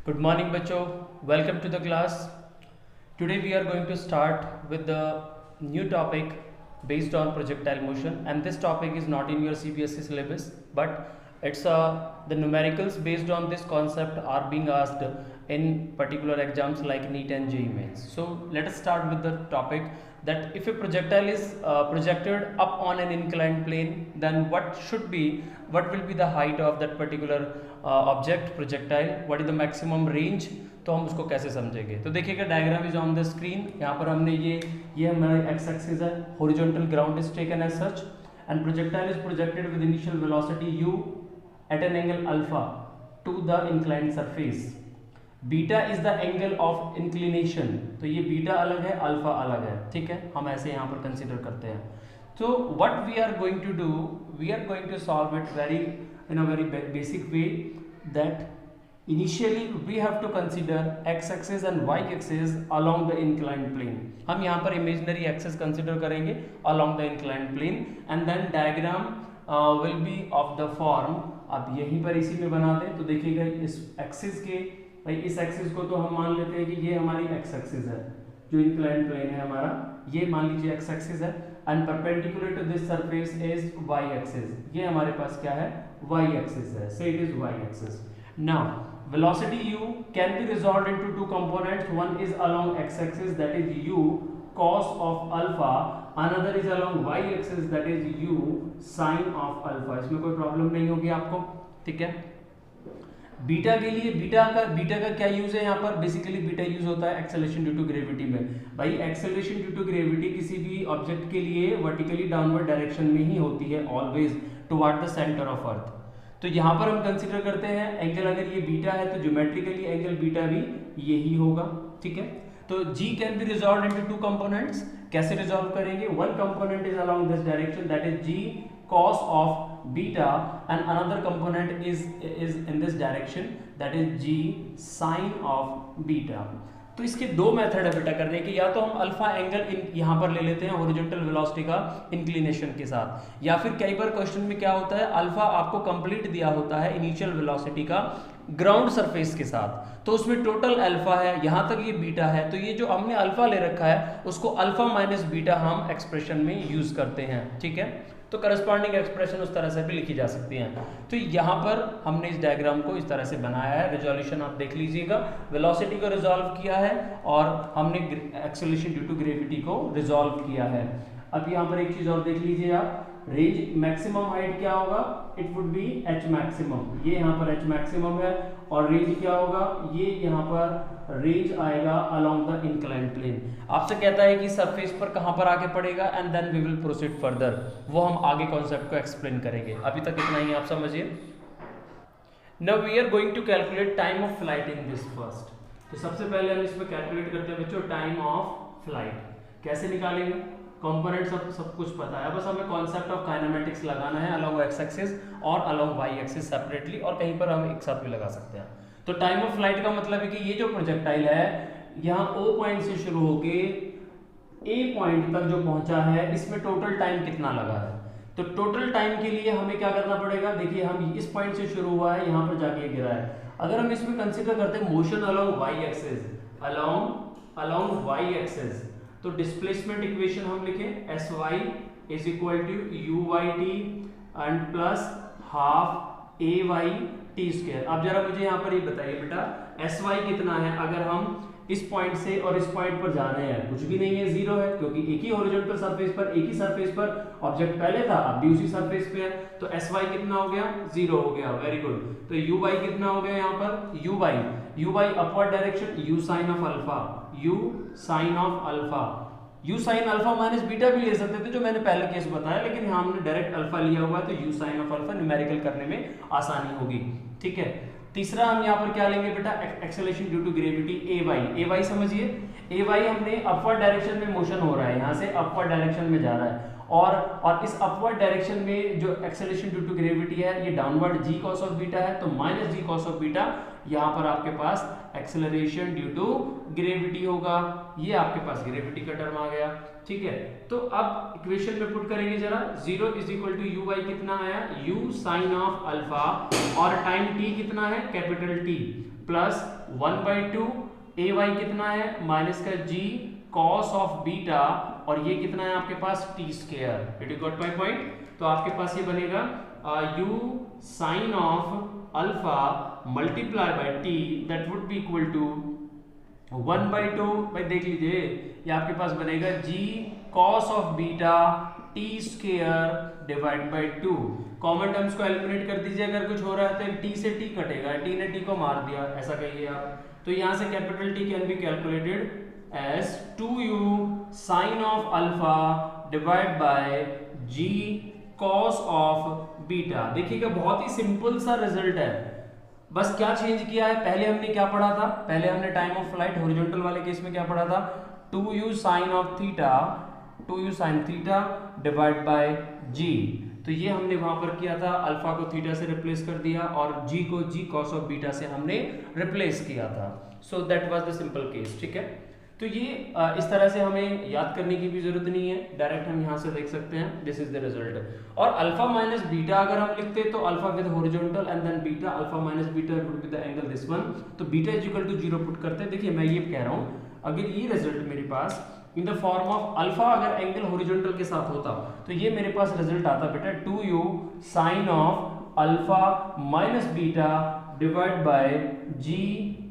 Good morning, बच्चों. Welcome to the class. Today we are going to start with the new topic based on projectile motion, and this topic is not in your CBSE syllabus, but it's the numericals based on this concept are being asked in particular exams like NEET and JEE Mains. So let us start with the topic that if a projectile is projected up on an inclined plane, then what will be the height of that particular object projectile, what is the maximum range, तो हम उसको कैसे समझेंगे. तो देखिएगा diagram is on the screen. यहाँ पर हमने ये हमारा एक्स एक्सिस है, horizontal ground is taken as such and projectile is projected with initial velocity u at an angle alpha to the inclined surface. Beta is the angle of inclination. तो ये beta अलग है, alpha अलग है. ठीक है, हम ऐसे यहाँ पर कंसिडर करते हैं. So what we are going to do, we are going to solve it in a very basic way, that initially we have to consider x axis and y axis along the inclined plane. हम यहाँ पर imaginary axis consider करेंगे along the inclined plane and then diagram will be of the form. अब यहीं पर इसी में बना दें. तो देखिएगा इस axis के, भाई इस axis को तो हम मान लेते हैं कि ये हमारी x axis है, जो inclined plane है हमारा, ये मान लीजिए x axis है, and perpendicular to this surface is y axis. ये हमारे पास क्या है, y axis है. Say it is y axis. Now velocity u can be resolved into two components. One is along x axis, that is u cos of alpha. Another is along y axis, that is u sin of alpha. इसमें कोई problem नहीं होगी आपको. ठीक है. Beta के लिए beta का क्या यूज है यहाँ पर. बेसिकली बीटा यूज होता है एक्सेलरेशन ड्यू टू ग्रेविटी में. भाई एक्सेलरेशन ड्यू टू ग्रेविटी किसी भी ऑब्जेक्ट के लिए वर्टिकली डाउनवर्ड डायरेक्शन में ही होती है, always toward the centre of earth. तो यहाँ पर हम कंसीडर करते हैं एंगल, अगर ये बीटा है तो ज्योमेट्रिकली एंगल बीटा भी यही होगा. ठीक है. तो g can be resolve into two components. कैसे रिजॉल्व करेंगे. One component is along this direction, that is g cos of beta, and another component is in this direction, that is g sin of beta. तो इसके दो method है बेटा करने के. या तो हम अल्फा एंगल यहाँ पर ले लेते हैं हॉरिजॉन्टल वेलोसिटी का इंक्लिनेशन के साथ, या फिर कई बार क्वेश्चन में क्या होता है, अल्फा आपको कंप्लीट दिया होता है इनिशियल वेलोसिटी का ग्राउंड सरफेस के साथ, तो उसमें टोटल अल्फा है, यहाँ तक ये बीटा है. तो ये जो हमने अल्फा ले रखा है उसको अल्फा माइनस बीटा हम एक्सप्रेशन में यूज करते हैं. ठीक है. तो करस्पॉन्डिंग एक्सप्रेशन उस तरह से भी लिखी जा सकती हैं. तो यहाँ पर हमने इस डायग्राम को इस तरह से बनाया है. रिजोल्यूशन आप देख लीजिएगा. वेलोसिटी को रिजॉल्व किया है और हमने एक्सेलरेशन ड्यू टू ग्रेविटी को रिजॉल्व किया है. अब यहाँ पर एक चीज और देख लीजिए आप. रेंज मैक्सिमम हाइट क्या होगा, it would B h maximum. ये यहाँ पर h मैक्सिमम है. और रेंज क्या होगा, ये यहाँ पर रेंज आएगा अलोंग द इंक्लाइंड प्लेन. आपसे कहता है कि सरफेस पर कहाँ पर आके पड़ेगा, and then we will proceed further. वो हम आगे कॉन्सेप्ट को एक्सप्लेन करेंगे. अभी तक इतना ही आप समझिए. Now we are going to calculate time of flight in this first. तो सबसे पहले हम इसमें कैलकुलेट करते हैं बच्चों टाइम ऑफ फ्लाइट. कैसे निकालेंगे, कंपोनेंट सब कुछ पता है, बस हमें कॉन्सेप्ट ऑफ काइनेमेटिक्स लगाना है अलोंग एक्स एक्सिस और अलोंग वाई एक्सिस सेपरेटली, और कहीं पर हम एक साथ भी लगा सकते हैं. तो टाइम ऑफ फ्लाइट का मतलब है कि ये जो प्रोजेक्टाइल है यहाँ O पॉइंट से शुरू होके A पॉइंट तक जो पहुंचा है, इसमें टोटल टाइम कितना लगा है. तो टोटल टाइम के लिए हमें क्या करना पड़ेगा. देखिए हम इस पॉइंट से शुरू हुआ है, यहाँ पर जाके गिरा है. अगर हम इसमें कंसिडर करते हैं motion along Y axis, along Y axis, तो डिस्प्लेसमेंट इक्वेशन हम लिखें sy is equal to uyt and plus half ay t square. अब जरा मुझे यहाँ पर ये बताइए बेटा, sy कितना है. अगर हम इस पॉइंट से और इस पॉइंट पर जा रहे हैं, कुछ भी नहीं है, जीरो है, क्योंकि एक ही हॉरिजॉन्टल सरफेस पर, एक ही सरफेस पर ऑब्जेक्ट पहले था, अब भी उसी सरफेस पे है. तो sy कितना हो गया, जीरो हो गया. Very good. तो uy कितना हो गया यहाँ पर, uy upward direction, u sine of alpha, u sine of alpha. u sine alpha minus beta भी ले सकते थे जो मैंने पहले केस बताया, लेकिन यहाँ हमने डायरेक्ट अल्फा लिया हुआ है, तो u sine of alpha numerical करने में आसानी होगी. ठीक है. तीसरा हम यहाँ पर क्या लेंगे बेटा, acceleration due to gravity ay समझिए. ay हमने अपवर्ड डायरेक्शन में मोशन हो रहा है, यहाँ से अपवर्ड डायरेक्शन में जा रहा है, और इस अपवर्ड डायरेक्शन में जो एक्सेलरेशन ड्यू टू ग्रेविटी है ये downward g cos of beta है. तो minus g cos of beta, यहाँ पर आपके पास एक्सेलरेशन ड्यू टू ग्रेविटी होगा. ये आपके पास ग्रेविटी का टर्म आ गया. ठीक है. तो अब इक्वेशन में पुट करेंगे जरा. 0 इज इक्वल टू u कितना आया, u साइन ऑफ अल्फा, और टाइम t कितना है, कैपिटल T. प्लस 1/2 ए वाई कितना है माइनस का जी कॉस ऑफ बीटा, और ये कितना है आपके पास T square. Did you got my point? तो आपके पास ये बनेगा u sine of alpha multiply by T that would be equal to 1/2, भाई देख लीजिए ये आपके पास बनेगा G cos of beta T square divide by 2। Common terms को एलिमिनेट कर दीजिए, अगर कुछ हो रहा है तो टी से टी कटेगा, टी ने टी को मार दिया ऐसा कहिए आप। तो यहां से capital T can be calculated as 2u sine of alpha divide by G cos of beta. देखिएगा बहुत ही सिंपल सा रिजल्ट है, बस क्या चेंज किया है, पहले हमने क्या पढ़ा था, पहले हमने टाइम ऑफ फ्लाइट हॉरिजॉन्टल वाले केस में क्या पढ़ा था, 2u sine of theta, 2u sine theta divide by g। तो ये हमने वहां पर किया था, अल्फा को थीटा से रिप्लेस कर दिया और g को g कॉस ऑफ बीटा से हमने रिप्लेस किया था। So that was the simple case, ठीक है। तो ये इस तरह से हमें याद करने की भी जरूरत नहीं है, डायरेक्ट हम यहाँ से देख सकते हैं दिस इज द रिजल्ट। और अल्फा माइनस बीटा अगर हम लिखते तो alpha with horizontal and then beta, alpha minus beta would be the angle this one. तो beta is equal to 0 put करते हैं। देखिए मैं ये कह रहा हूँ, अगर ये रिजल्ट मेरे पास in the form of alpha अगर एंगल हॉरिजॉन्टल के साथ होता तो ये मेरे पास रिजल्ट आता बेटा 2u sine of alpha minus beta divide by g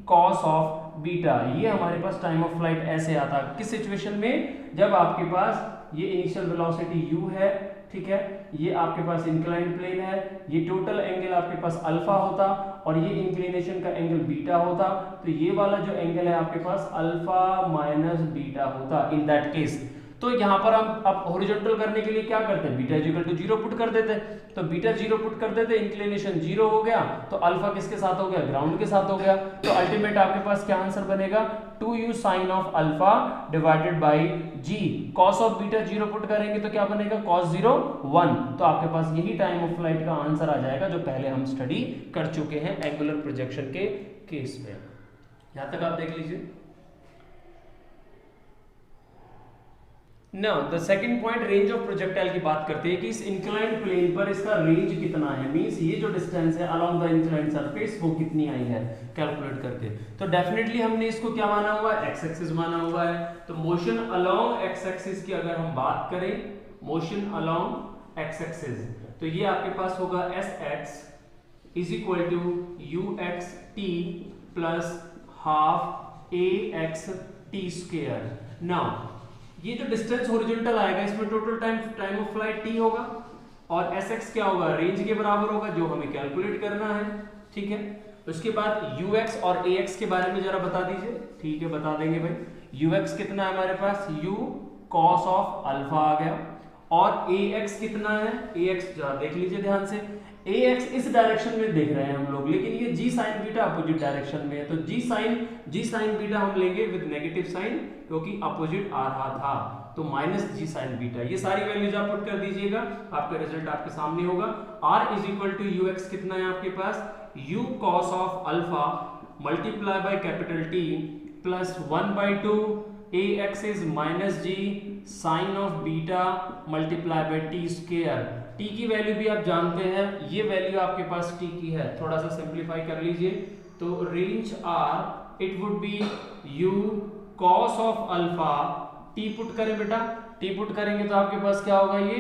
cos of beta. ये हमारे पास टाइम ऑफ फ्लाइट ऐसे आता, किस सिचुएशन में, जब आपके पास ये इनिशियल वेलोसिटी u है, ठीक है, ये आपके पास इंक्लाइंड प्लेन है, ये टोटल एंगल आपके पास अल्फा होता और ये इंक्लिनेशन का एंगल बीटा होता, तो ये वाला जो एंगल है आपके पास अल्फा माइनस बीटा होता इन दैट केस। तो यहाँ पर हम अब हॉरिजॉन्टल करने के लिए क्या करते हैं, बीटा इक्वल टू 0 पुट कर देते, तो बीटा 0 पुट कर देते, इंक्लिनेशन 0 हो गया, तो अल्फा किसके साथ हो गया, ग्राउंड के साथ हो गया। तो अल्टीमेट आपके पास क्या आंसर बनेगा, 2u sine of alpha divided by g cos of beta 0 put करेंगे तो क्या बनेगा, cos 0 1। तो आपके पास यही टाइम ऑफ फ्लाइट का आंसर आ जाएगा जो पहले हम स्टडी कर चुके हैं एंगुलर प्रोजेक्शन के केस में। यहां तक आप देख लीजिए। Now the second point, range of projectile की बात करते हैं कि इस इंक्लाइंड प्लेन पर इसका रेंज कितना है, मींस ये जो डिस्टेंस है अलोंग द इंक्लाइंड सरफेस वो कितनी आई है कैलकुलेट करके। तो डेफिनेटली हमने इसको क्या माना हुआ है, एक्स एक्सिस माना हुआ है। तो मोशन अलोंग एक्स एक्सिस की अगर हम बात करें, मोशन अलोंग एक्स एक्सिस, तो ये आपके पास होगा S X is equal to U X T plus half A X T square. Now ये जो डिस्टेंस हॉरिजॉन्टल आएगा इसमें total time of flight T होगा और एस एक्स क्या होगा, रेंज के बराबर होगा जो हमें कैलकुलेट करना है, ठीक है। उसके बाद यू एक्स और ए एक्स के बारे में जरा बता दीजिए, ठीक है बता देंगे भाई। यू एक्स कितना है हमारे पास, यू कॉस ऑफ अल्फा आ गया, और ए एक्स कितना है, ए एक्स जरा देख लीजिए ध्यान से, ए एक्स इस डायरेक्शन में देख रहे हैं हम लोग, लेकिन ये जी साइन बीटा अपोजिट डायरेक्शन में है, तो जी साइन बीटा हम लेंगे विद नेगेटिव साइन क्योंकि अपोजिट आ रहा था, तो माइनस जी साइन बीटा। ये सारी वैल्यूज आप पुट कर दीजिएगा, आपका रिजल्ट आपके सामने होगा। r is equal to U X कितना है आपके पास, u cos of alpha multiply by capital T plus 1/2 ax is minus G sine of beta multiply by T square. T की वैल्यू भी आप जानते हैं, ये वैल्यू आपके पास टी की है, थोड़ा सा सिंप्लीफाई कर लीजिए, तो range R it would be U cos of alpha, T put करें बेटा, टी पुट करेंगे तो आपके पास क्या होगा, ये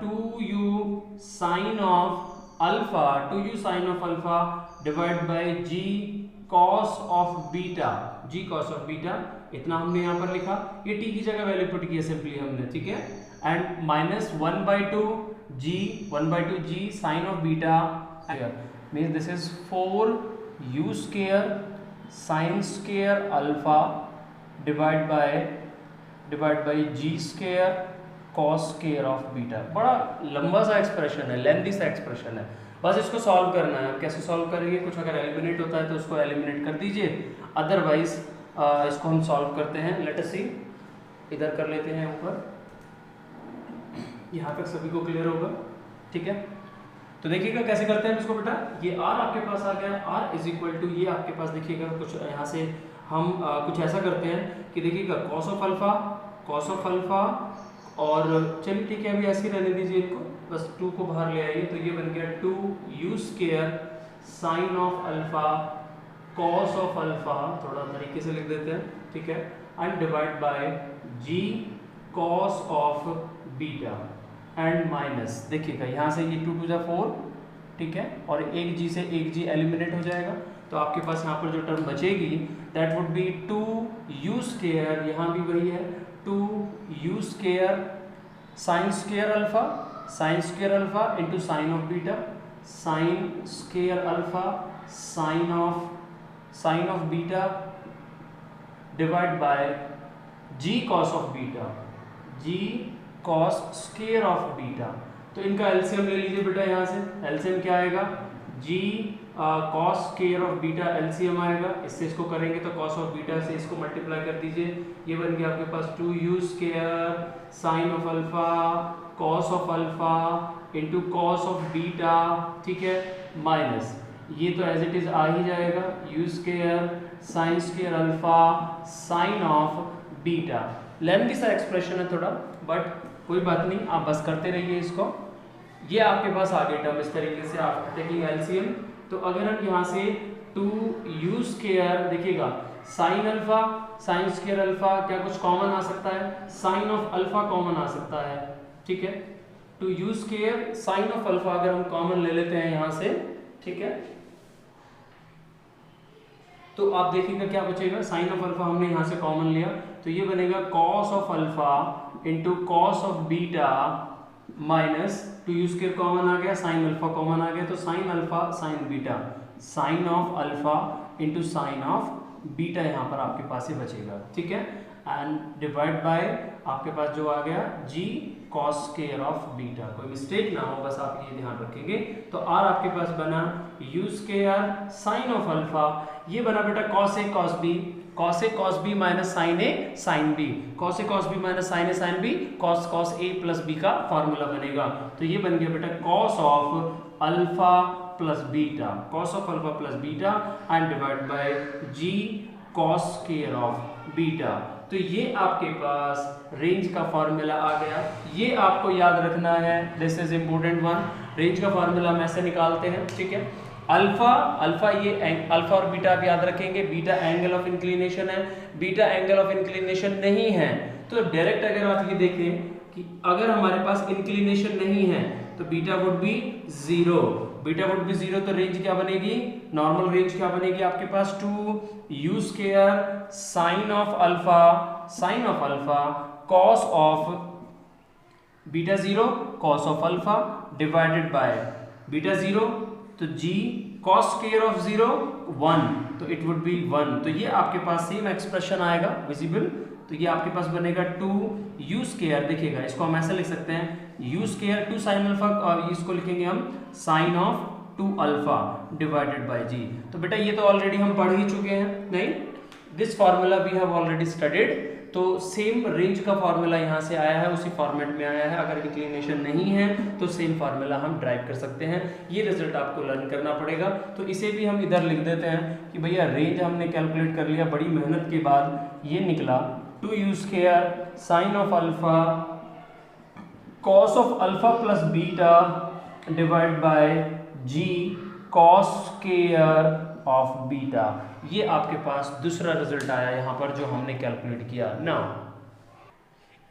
2u sine of alpha, 2u sine of alpha divide by g cos of beta, g cos of beta, इतना हमने यहाँ पर लिखा, ये t की जगह वैल्यू पुट की है सिंपली हमने, ठीक है, and minus 1/2 g sine of beta, means this is 4u square sine square alpha divide by g square cos square of beta. बड़ा लंबा सा एक्सप्रेशन है, लेंथी सा एक्सप्रेशन है, बस इसको सॉल्व करना है। कैसे सॉल्व करेंगे, कुछ अगर एलिमिनेट होता है तो उसको एलिमिनेट कर दीजिए, अदरवाइज इसको हम सॉल्व करते हैं। लेट अस सी, इधर कर लेते हैं ऊपर, यहाँ तक सभी को क्लियर होगा, ठीक है। तो देखिएगा कैसे करते हैं इसको बेटा, ये r आपके पास आ गया, r इज इक्वल टू, ये आपके पास देखिएगा कुछ यहाँ से हम कुछ ऐसा करते हैं कि देखिएगा cos ऑफ अल्फा, और चलिए ठीक है अभी ऐसे ही रहने दीजिए इनको, बस 2 को बाहर ले आइए, तो ये बन गया 2u square sine of alpha cos of alpha, थोड़ा तरीके से लिख देते हैं, ठीक है, and divide by G cos of beta and minus, देखिएगा यहाँ से ये 2 2 जा 4, ठीक है, और एक जी से एक जी एलिमिनेट हो जाएगा, तो आपके पास यहाँ पर जो टर्म बचेगी that would B 2u square, यहाँ भी वही है 2u square sine square alpha into sine of beta, sine square alpha sine of beta divide by G cos of beta, G cos square of beta. तो इनका LCM ले लीजिए बेटा, यहाँ से एलसीएम क्या आएगा, G cos square of beta LCM आएगा, इससे इसको करेंगे तो कॉस ऑफ बीटा से इसको मल्टीप्लाई कर दीजिए, ये बन गया आपके पास 2u square sine of alpha cos of alpha into cos of beta, ठीक है, माइनस ये तो एज इट इज आ ही जाएगा u square sine square alpha sine of beta. Lengthy सा एक्सप्रेशन है थोड़ा, बट कोई बात नहीं, आप बस करते रहिए इसको। ये आपके पास आ गए टर्म इस तरीके से आफ्टर टेकिंग एलसीएम। तो अगर हम यहाँ से 2u स्क्वायर, देखिएगा sign alpha sign square alpha क्या कुछ कॉमन आ सकता है, साइन ऑफ अल्फा कॉमन आ सकता है, ठीक है, 2u square sine of alpha अगर हम कॉमन ले लेते हैं यहाँ से, ठीक है, तो आप देखिएगा क्या बचेगा, साइन ऑफ अल्फा हमने यहाँ से कॉमन लिया तो ये बनेगा cos of alpha into cos of beta minus 2u square common आ गया, साइन अल्फा कॉमन आ गया, तो sine alpha sine beta, sine of alpha into sine of beta यहाँ पर आपके पास ही बचेगा, ठीक है, एंड डिवाइड बाय आपके पास जो आ गया जी कॉस स्क्वायर ऑफ बीटा, कोई मिस्टेक ना हो, बस आप ये ध्यान रखेंगे। तो आर आपके पास बना u square sine of alpha, ये बना बेटा cos A cos B minus sine A sine B, cos A cos B minus sine A sine B, cos A plus B का फॉर्मूला बनेगा, तो ये बन गया बेटा cos of alpha plus beta, cos of alpha plus beta and divide by G cos square of beta. तो ये आपके पास रेंज का फॉर्मूला आ गया, ये आपको याद रखना है, this is important one. Range का फॉर्मूला हम ऐसे निकालते हैं, ठीक है, अल्फा ये अल्फा और बीटा आप याद रखेंगे, बीटा एंगल ऑफ इंक्लिनेशन है, बीटा एंगल ऑफ इंक्लिनेशन नहीं है तो डायरेक्ट अगर आप ये देखें कि अगर हमारे पास इंक्लिनेशन नहीं है तो बीटा वुड बी जीरो, तो रेंज क्या बनेगी, नॉर्मल रेंज क्या बनेगी आपके पास 2u square sine of alpha cos of beta zero cos of alpha divided by beta zero, तो g cos स्क्वायर ऑफ 0 1, तो इट वुड बी 1, तो ये आपके पास सेम एक्सप्रेशन आएगा विजिबल, तो ये आपके पास बनेगा 2u स्क्वायर, देखिएगा इसको हम ऐसे लिख सकते हैं u स्क्वायर 2 साइन अल्फा, और इसको लिखेंगे हम sine of 2 alpha divided by g। तो बेटा ये तो ऑलरेडी हम पढ़ ही चुके हैं, नहीं, this formula we have already studied, तो सेम रेंज का फॉर्मूला यहाँ से आया है, उसी फॉर्मेट में आया है, अगर इंक्लिनेशन नहीं है तो सेम फार्मूला हम ड्राइव कर सकते हैं, ये रिजल्ट आपको लर्न करना पड़ेगा। तो इसे भी हम इधर लिख देते हैं कि भैया रेंज हमने कैलकुलेट कर लिया बड़ी मेहनत के बाद, ये निकला 2u square sine of alpha cos of alpha plus beta divide by G cos square of beta, ये आपके पास दूसरा रिजल्ट आया यहाँ पर जो हमने कैलकुलेट किया। Now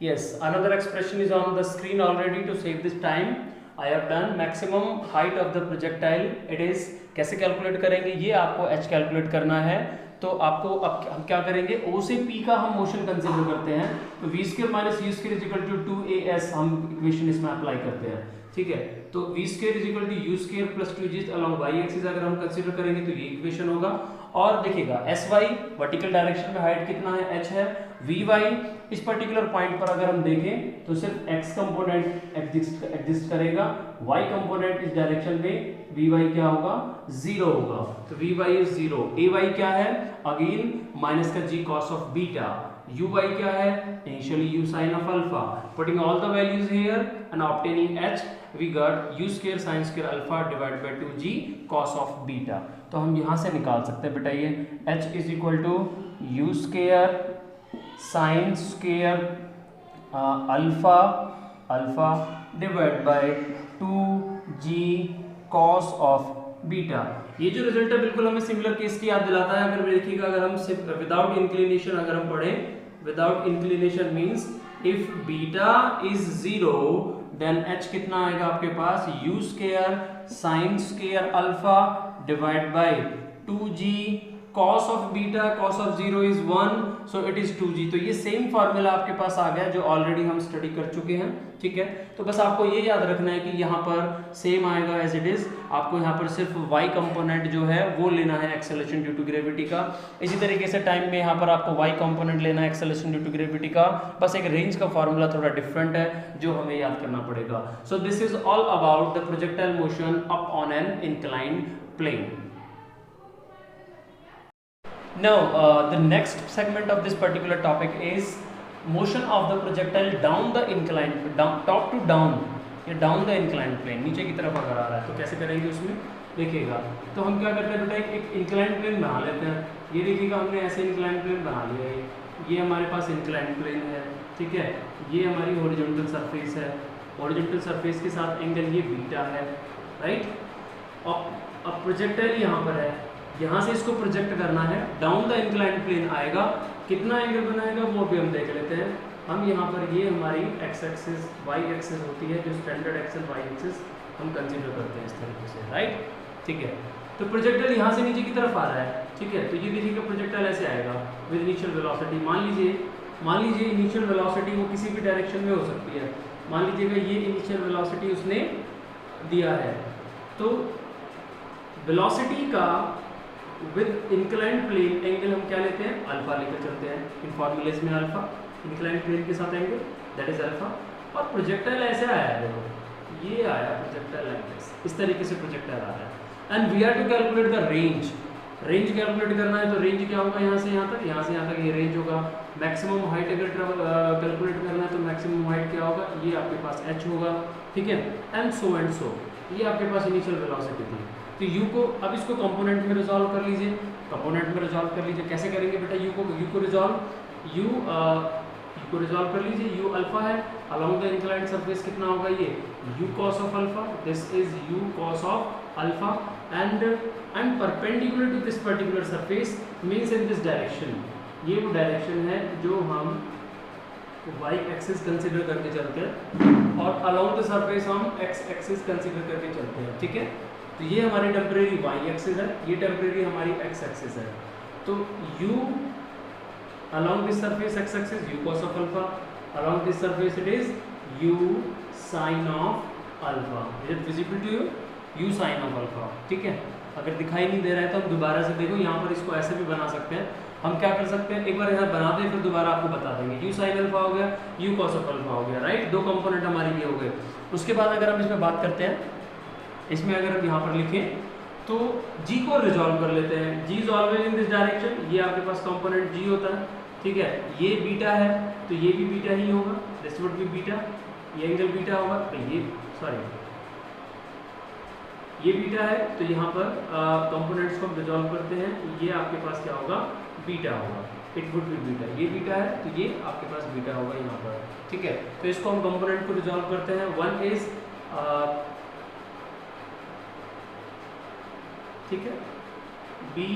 yes, another expression is on the screen already, to save this time I have done maximum height of the projectile, it is कैसे कैलकुलेट करेंगे, ये आपको h कैलकुलेट करना है, तो आपको अब हम क्या करेंगे, O से P का हम मोशन कंसीडर करते हैं, तो v square minus u square is equal to 2as हम इक्वेशन इसमें अप्लाई करते हैं, ठीक है, तो v square is equal to u square plus 2g along y axis अगर हम कंसीडर करेंगे तो ये इक्वेशन होगा। और देखिएगा sy वर्टिकल डायरेक्शन में हाइट कितना है, h है, vy इस पर्टिकुलर पॉइंट पर अगर हम देखें तो सिर्फ x कंपोनेंट एग्जिस्ट करेगा, y कंपोनेंट इस डायरेक्शन में vy क्या होगा, 0 होगा, तो vy इज 0, ay क्या है, अगेन माइनस का g cos of beta, uy क्या है, initially u sin of alpha, putting all the values here and obtaining h, we got u square sin square alpha divided by 2g cos of beta। तो हम यहाँ से निकाल सकते हैं बेटा ये h is equal to u square sine square alpha divide by 2g cos of beta, ये जो रिजल्ट है बिल्कुल हमें सिमिलर केस की याद दिलाता है। अगर देखिएगा, अगर हम सिर्फ विदाउट इंक्लिनेशन अगर हम पढ़ें, without inclination means if beta is 0 then h कितना आएगा आपके पास, u square sine square alpha divide by 2g cos of beta cos of 0 is 1 so it is 2g। तो ये सेम फार्मूला आपके पास आ गया जो ऑलरेडी हम स्टडी कर चुके हैं, ठीक है। तो बस आपको ये याद रखना है कि यहाँ पर सेम आएगा एज इट इज। आपको यहाँ पर सिर्फ y कंपोनेंट जो है वो लेना है एक्सेलरेशन ड्यू टू ग्रेविटी का। इसी तरीके से टाइम में यहाँ पर आपको y कंपोनेंट लेना है एक्सेलरेशन ड्यू टू ग्रेविटी का। बस एक रेंज का फार्मूला थोड़ा डिफरेंट है जो हमें याद करना पड़ेगा। So this is all about the projectile motion up on an inclined plane. Now the next segment of this particular topic is motion of the projectile down the inclined, down top to down या down the inclined plane, नीचे की तरफ अगर आ रहा है तो कैसे करेंगे उसमें देखिएगा। तो हम क्या करते हैं बेटा, एक inclined plane बना लेते हैं। ये देखिएगा हमने ऐसे inclined plane बना लिया है, ये हमारे पास inclined plane है, ठीक है। ये हमारी horizontal surface है, horizontal surface के साथ एंगल ये बीटा है, राइट। अब प्रोजेक्टाइल यहाँ पर है, यहाँ से इसको प्रोजेक्ट करना है, डाउन द इंक्लाइंड प्लेन आएगा, कितना एंगल बनाएगा वो भी हम देख लेते हैं। हम यहाँ पर ये हमारी एक्स एक्सिस वाई एक्सिस होती है, जो स्टैंडर्ड एक्सिस वाई एक्सिस हम कंसीडर करते हैं इस तरीके से, राइट, ठीक है। तो प्रोजेक्टाइल यहाँ से नीचे की तरफ आ रहा है, ठीक है। तो ये देखिएगा प्रोजेक्टाइल ऐसे आएगा विद इनिशियल वेलोसिटी। मान लीजिए इनिशियल वेलोसिटी वो किसी भी डायरेक्शन में हो सकती है। मान लीजिएगा ये इनिशियल वेलोसिटी उसने दिया है, तो वेलोसिटी का विद इंक्लाइंड प्लेन एंगल हम क्या लेते हैं, अल्फा लेकर चलते हैं। इन फॉर्मूलेज में अल्फा इंक्लाइंड प्लेन के साथ एंगल दैट इज अल्फा। और प्रोजेक्टाइल ऐसे आया है, देखो ये आया प्रोजेक्टाइल लाइक दिस, इस तरीके से प्रोजेक्टाइल आ रहा है। And we are to calculate the range. Range calculate करना है तो रेंज क्या होगा, यहाँ से यहाँ तक, यहाँ से यहाँ तक ये रेंज होगा। मैक्सिमम हाइट अगर कैलकुलेट करना है तो मैक्सिमम हाइट क्या होगा, ये आपके पास h होगा, ठीक है। एंड सो ये आपके पास इनिशियल वेलोसिटी थी। तो u को अब इसको कंपोनेंट में रिजॉल्व कर लीजिए, कंपोनेंट में रिजॉल्व कर लीजिए। कैसे करेंगे बेटा, u को रिजॉल्व कर लीजिए। u अल्फा है, अलोंग द इंक्लाइंड सरफेस कितना होगा, ये u cos of alpha, this is u cos of alpha and perpendicular to this particular surface means in this direction. ये वो डायरेक्शन है जो हम y एक्सिस कंसीडर करके चलते हैं और अलोंग द सरफेस हम x एक्सिस कंसीडर करके चलते हैं, ठीक है। तो ये हमारी टेम्परेरी y एक्सिस है, ये टेम्परेरी हमारी x एक्सिस है। तो u along this surface x axis u cos of alpha, along this surface it is u sin of alpha। is it visible to you, u sin of alpha, ठीक है। अगर दिखाई नहीं दे रहा है तो हम दोबारा से देखो, यहाँ पर इसको ऐसे भी बना सकते हैं। हम क्या कर सकते हैं, एक बार यहाँ बना दें फिर दोबारा आपको बता देंगे। u sin alpha हो गया, u cos of alpha हो गया, राइट। दो कंपोनेंट हमारे ये हो गए। उसके बाद अगर हम इसमें बात करते हैं, इसमें अगर हम यहाँ पर लिखें तो g को रिजॉल्व कर लेते हैं। g is always in this direction, ये आपके पास कंपोनेंट g होता है, ठीक है। ये बीटा है तो ये भी बीटा ही होगा, दिस वुड बी बीटा, ये एंगल बीटा होगा। तो ये ये बीटा है, तो यहाँ पर कंपोनेंट्स को हम रिजॉल्व करते हैं, ये आपके पास क्या होगा, बीटा होगा, इट वुड बी बीटा। ये बीटा है तो ये आपके पास बीटा होगा यहाँ पर, ठीक है। तो इसको हम कंपोनेंट को रिजॉल्व करते हैं। वन इज ठीक है B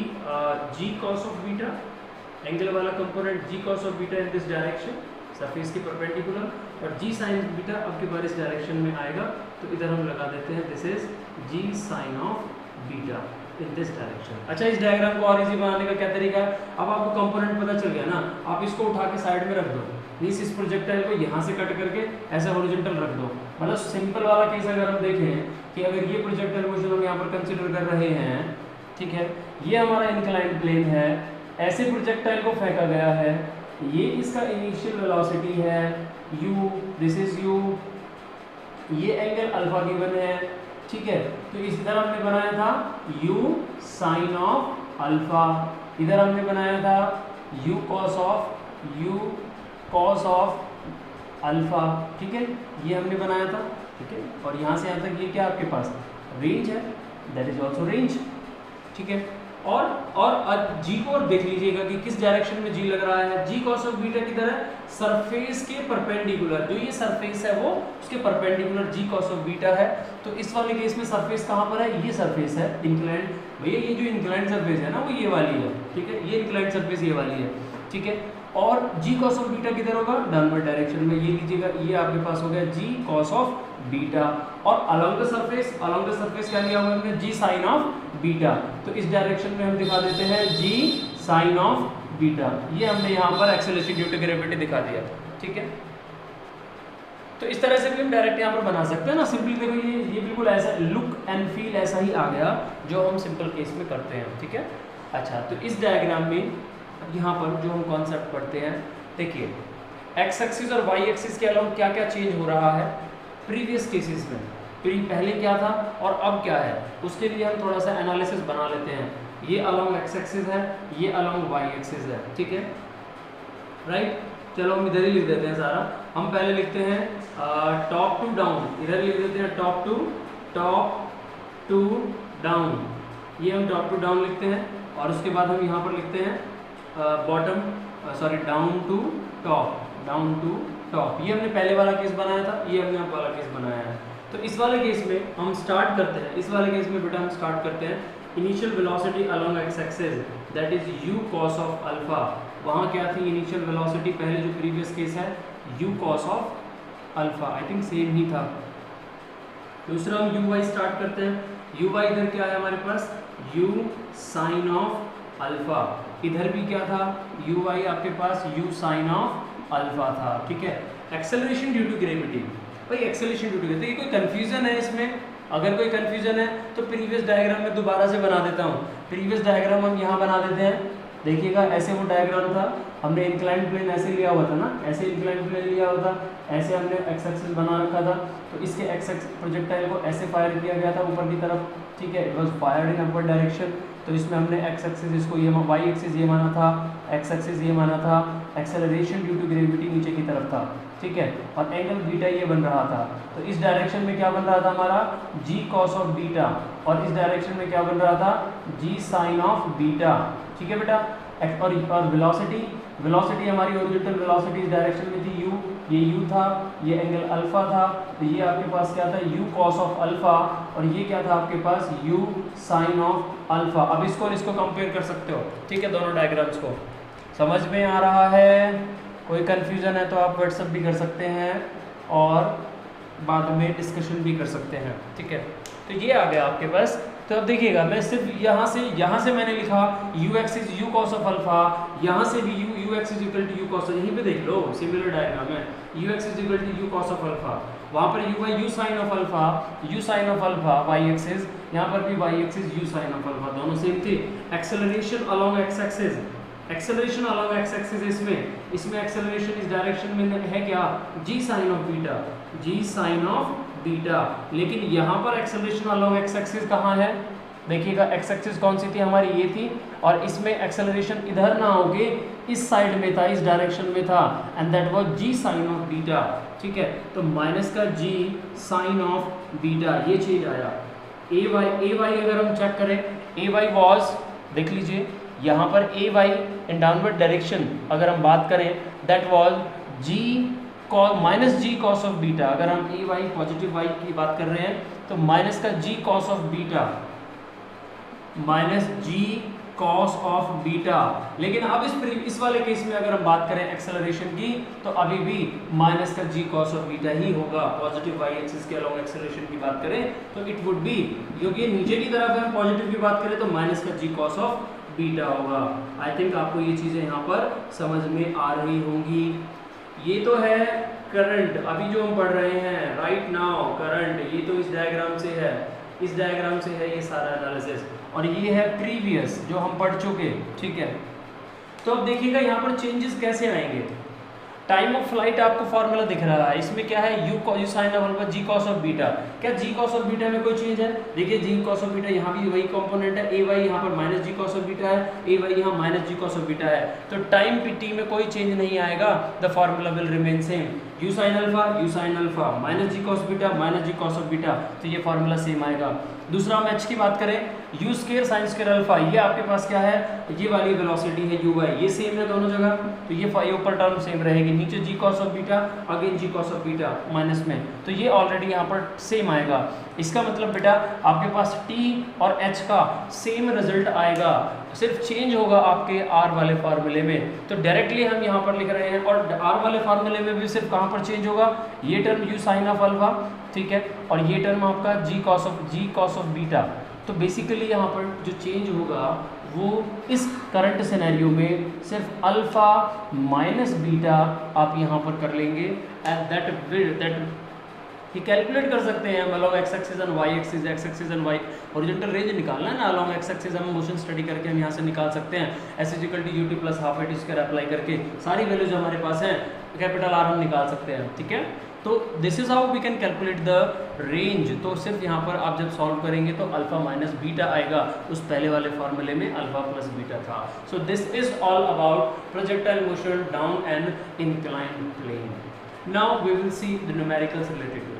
G cos of beta, angle वाला component G cos of beta in this direction surface के परपेंडिकुलर, और जी साइन बीटा अब की बार इस डायरेक्शन में आएगा तो इधर हम लगा देते हैं this is g sine of beta in this direction. अच्छा, इस डायग्राम को और इजी बनाने का क्या तरीका है, अब आपको कंपोनेंट पता चल गया ना, आप इसको उठा के साइड में रख दो, मींस इस प्रोजेक्टाइल को यहाँ से कट करके ऐसे हॉरिजॉन्टल रख दो। मतलब सिंपल वाला केस अगर हम देखें कि अगर ये प्रोजेक्टाइल मोशन हम यहाँ पर कंसिडर कर रहे हैं, ठीक है, ये हमारा इंक्लाइंड प्लेन है, ऐसे प्रोजेक्टाइल को फेंका गया है, ये इसका इनिशियल वेलोसिटी है u, दिस इज u, ये एंगल अल्फा गिवन है, ठीक है। तो इस इधर हमने बनाया था u साइन ऑफ अल्फा, इधर हमने बनाया था u कॉस ऑफ अल्फा, ठीक है, ये हमने बनाया था, ठीक है। और यहाँ से यहाँ तक ये क्या आपके पास रेंज है, दैट इज ऑल्सो रेंज, ठीक है। और जी को और देख लीजिएगा कि किस डायरेक्शन में जी लग रहा है। जी cos ऑफ बीटा की तरह सरफेस के परपेंडिकुलर, जो ये सरफेस है वो उसके perpendicular g cos of beta है। तो इस वाले केस में सरफेस कहाँ पर है, ये सरफेस है इंक्लाइंड। भैया ये जो इंक्लाइंड सरफेस है ना वो ये वाली है, ठीक है, ये इंक्लाइंड सरफेस ये वाली है, ठीक है। और जी cos ऑफ बीटा किधर होगा, डाउनवर्ड डायरेक्शन में, ये लीजिएगा, ये आपके पास हो गया जी cos ऑफ बीटा। और अलोंग द सरफेस क्या लिया हुआ है हमने, जी साइन ऑफ बीटा। तो इस डायरेक्शन में हम दिखा देते हैं जी साइन ऑफ बीटा। ये हमने यहाँ पर एक्सेलरेशन ड्यू टू ग्रेविटी दिखा दिया, ठीक है। तो इस तरह से भी हम डायरेक्ट यहाँ पर बना सकते हैं ना, सिंपली देखो ये बिल्कुल ऐसा लुक एंड फील ऐसा ही आ गया जो हम सिंपल केस में करते हैं, ठीक है। अच्छा, तो इस डायग्राम में यहाँ पर जो हम कॉन्सेप्ट पढ़ते हैं, देखिए एक्स एक्सिस और वाई एक्सिस के अलावा क्या क्या चेंज हो रहा है प्रीवियस केसेस में, पहले क्या था और अब क्या है, उसके लिए हम थोड़ा सा एनालिसिस बना लेते हैं। ये अलोंग एक्स एक्सिस है, ये अलोंग वाई एक्सिस है, ठीक है, राइट। चलो हम इधर ही लिख देते हैं सारा। हम पहले लिखते हैं टॉप टू डाउन, इधर लिख देते हैं टॉप टू डाउन, ये हम टॉप टू डाउन लिखते हैं। और उसके बाद हम यहाँ पर लिखते हैं डाउन टू टॉप। ये हमने पहले वाला केस बनाया था, ये हमने अब वाला केस बनाया है। तो इस वाले केस में हम स्टार्ट करते हैं, इस वाले केस में बेटा हम स्टार्ट करते हैं initial velocity along X axis, that is u cos of alpha. वहाँ क्या थी इनिशियल वेलोसिटी, पहले जो प्रीवियस केस है u cos of alpha, I think same ही था। दूसरा हम u y स्टार्ट करते हैं, u y इधर क्या है हमारे पास, u साइन ऑफ अल्फा। इधर भी क्या था, u y आपके पास u साइन ऑफ अल्फा था, ठीक है। एक्सेलरेशन ड्यू टू ग्रेविटी, भाई एक्सेलरेशन ड्यू टू ग्रेविटी, कोई कंफ्यूजन है इसमें? अगर कोई कंफ्यूजन है तो प्रीवियस डायग्राम में दोबारा से बना देता हूँ। प्रीवियस डायग्राम हम यहाँ बना देते हैं, देखिएगा ऐसे वो डायग्राम था, हमने इंक्लाइंड प्लेन ऐसे लिया हुआ था ना, ऐसे इंक्लाइंड प्लेन लिया हुआ था, ऐसे हमने एक्स एक्सिस बना रखा था। तो इसके एक्स एक्सिस प्रोजेक्टाइल को ऐसे फायर किया गया था ऊपर की तरफ, ठीक है, it was fired in upward direction. तो इसमें हमने एक्स एक्सिस इसको ये वाई एक्सिस ये माना था, एक्स एक्सिस ये माना था, एक्सेलरेशन ड्यू टू ग्रेविटी नीचे की तरफ था, ठीक है, और एंगल बीटा ये बन रहा था। तो इस डायरेक्शन में क्या बन रहा था हमारा, जी कॉस ऑफ बीटा, और इस डायरेक्शन में क्या बन रहा था, जी साइन ऑफ बीटा, ठीक है बेटा। और वेलोसिटी हमारी ओरिजिनल वेलोसिटी इस डायरेक्शन में थी u, ये u था, ये एंगल अल्फा था, तो ये आपके पास क्या था, u cos ऑफ अल्फा, और ये क्या था आपके पास, u साइन ऑफ अल्फा। अब इसको कंपेयर कर सकते हो, ठीक है, दोनों डायग्राम्स को। समझ में आ रहा है? कोई कन्फ्यूज़न है तो आप व्हाट्सअप भी कर सकते हैं और बाद में डिस्कशन भी कर सकते हैं, ठीक है। तो ये आ गया आपके पास। तो अब देखिएगा, मैं सिर्फ यहाँ से मैंने लिखा u axis u cos of alpha, यहाँ से भी u axis equal to u cos, यहीं पे देख लो सिमिलर डायग्राम है, u axis equal to u cos of alpha, वहाँ पर u sine of alpha y axis, यहाँ पर भी y axis u sine of alpha, दोनों सेम थे। एक्सेलरेशन अलोंग x एक्सिस, इसमें एक्सेलरेशन इस डायरेक्शन में है क्या, g साइन ऑफ बीटा, लेकिन यहाँ पर एक्सेलरेशन अलोंग x एक्सिस कहाँ है, देखिएगा x एक्सिस कौन सी थी हमारी, ये थी, और इसमें एक्सेलरेशन इधर ना होके इस साइड में था, इस डायरेक्शन में था, and that was g sine of beta, ठीक है। तो माइनस का g साइन ऑफ बीटा, ये चीज आया। ay अगर हम चेक करें, ay वाज, देख लीजिए यहाँ पर ay इन डाउनवर्ड डायरेक्शन अगर हम बात करें, that was g minus ji cos of beta. अगर हम ए वाई पॉजिटिव वाई की बात कर रहे हैं तो माइनस का G cos of beta, minus ji cos of beta. लेकिन अब इस वाले केस में अगर हम बात करें एक्सेलरेशन की, तो अभी भी माइनस का जी कॉस ऑफ बीटा ही होगा। पॉजिटिव वाई एक्सिस के अलोंग एक्सेलरेशन की बात करें तो इट वुड बी, क्योंकि नीचे की तरफ हम पॉजिटिव की बात करें तो माइनस का जी कॉस ऑफ बीटा होगा। आई थिंक आपको ये चीज़ें यहाँ पर समझ में आ रही होंगी। ये तो है करंट, अभी जो हम पढ़ रहे हैं राइट नाउ करंट, ये तो इस डायग्राम से है ये सारा एनालिसिस, और ये है प्रीवियस जो हम पढ़ चुके, ठीक है। तो अब देखिएगा यहाँ पर चेंजेस कैसे आएंगे। टाइम ऑफ फ्लाइट आपको फॉर्मूला दिख रहा है, इसमें क्या है, u sine of alpha g cos of beta. क्या जी कॉस ऑफ बीटा में कोई चेंज है? देखिए जी कॉस ऑफ बीटा यहाँ भी वही कंपोनेंट है, ए वाई यहाँ पर minus ji cos of beta है, ए वाई यहाँ minus ji cos of beta है। तो टाइम पी टी में कोई चेंज नहीं आएगा, the formula will remain same, u sine alpha minus ji cos beta minus ji cos of beta, तो ये फॉर्मूला सेम आएगा। दूसरा हम h की बात करें, u square sine square alpha, ये आपके पास क्या है, ये वाली वेलोसिटी है u y, ये सेम है दोनों जगह, तो ये फाई ऊपर टर्म सेम रहेगी, नीचे g cos of beta, again g cos of beta minus में, तो ये ऑलरेडी यहाँ पर सेम आएगा। इसका मतलब बेटा आपके पास t और h का सेम रिजल्ट आएगा, सिर्फ चेंज होगा आपके r वाले फार्मूले में। तो डायरेक्टली हम यहाँ पर लिख रहे हैं, और r वाले फार्मूले में भी सिर्फ कहाँ पर चेंज होगा, ये term u sine of alpha, ठीक है, और ये टर्म आपका g cos ऑफ बीटा। तो बेसिकली यहाँ पर जो चेंज होगा वो इस करंट सिनेरियो में सिर्फ अल्फा माइनस बीटा आप यहाँ पर कर लेंगे, एंड दैट ये कैलकुलेट कर सकते हैं हम along x axis and y axis, x axis and y horizontal range निकालना है ना, अलॉन्ग एक्स एक्सिस हम मोशन स्टडी करके हम यहाँ से निकाल सकते हैं, s is equal to u t plus half a t square apply करके सारी वैल्यूज हमारे पास हैं, कैपिटल आर हम निकाल सकते हैं, ठीक है। तो this is how we can calculate the range. तो सिर्फ यहाँ पर आप जब सॉल्व करेंगे तो अल्फा माइनस बीटा आएगा, उस पहले वाले फॉर्मूले में अल्फा प्लस बीटा था। So this is all about projectile motion down an inclined plane. Now we will see the numericals related.